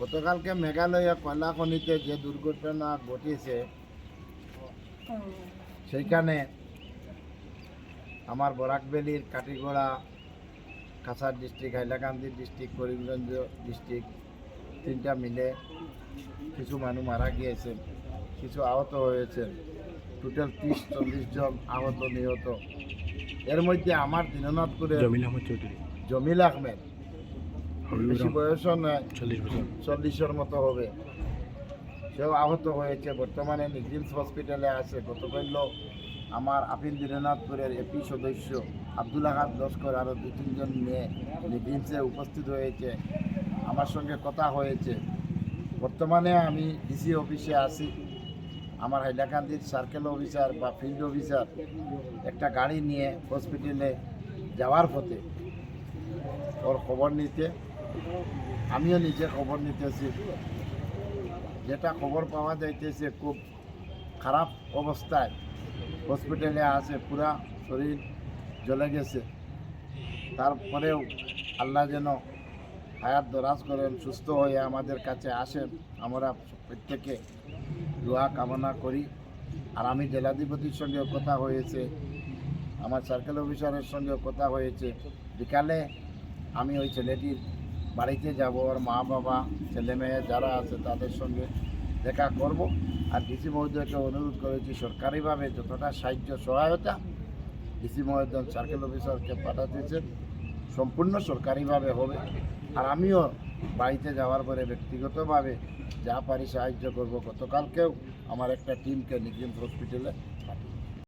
গতকালকে মেঘালয় কয়লা খনিতে যে দুর্ঘটনা ঘটেছে সেইখানে আমার বরাকভ্যালির Katigorah, Cachar district, Hailakandi district, Karimganj district তিনটা মিলে কিছু মানুষ মারা গিয়েছেন, কিছু আহত হয়েছেন। টোটাল 30-40 জন আহত নিহত। এর মধ্যে আমার দিনাজপুরের জমিল আহমেদ, বেশি বয়সও নয়, 40-এর মতো হবে, সেও আহত হয়েছে। বর্তমানে নিগরিমস হসপিটালে আছে। গতকাল আমার আপিল দিনাজপুরের এপি সদস্য আব্দুল আহাদ লস্কর আরও 2-3 জন নিয়ে নিগরিমসে উপস্থিত হয়েছে, আমার সঙ্গে কথা হয়েছে। বর্তমানে আমি ডিসি অফিসে আছি। আমার হাইলাকান্দির সার্কেল অফিসার বা ফিল্ড অফিসার একটা গাড়ি নিয়ে হসপিটালে যাওয়ার পথে ওর খবর নিতে, আমিও নিজে খবর নিতেছি। যেটা খবর পাওয়া যাইতেছে খুব খারাপ অবস্থায় হসপিটালে আছে, পুরা শরীর জ্বলে গেছে। তারপরেও আল্লাহ যেন হায়াত দরাজ করেন, সুস্থ হয়ে আমাদের কাছে আসেন, আমরা প্রত্যেকে দোয়া কামনা করি। আর আমি জেলাধিপতির সঙ্গেও কথা হয়েছে, আমার সার্কেল অফিসারের সঙ্গেও কথা হয়েছে। বিকালে আমি ওই ছেলেটির বাড়িতে যাব, ওর মা বাবা, ছেলে মেয়ে যারা আছে তাদের সঙ্গে দেখা করব। আর ডিসি মহোদয়কে অনুরোধ করেছি সরকারিভাবে যতটা সাহায্য সহায়তা ডিসি মহোদয় সার্কেল অফিসারকে পাঠাতেছেন সম্পূর্ণ সরকারিভাবে হবে। আর আমিও বাড়িতে যাওয়ার পরে ব্যক্তিগতভাবে যা পারি সাহায্য করব। গতকালকেও আমার একটা টিমকে নিগরিমস হসপিটালে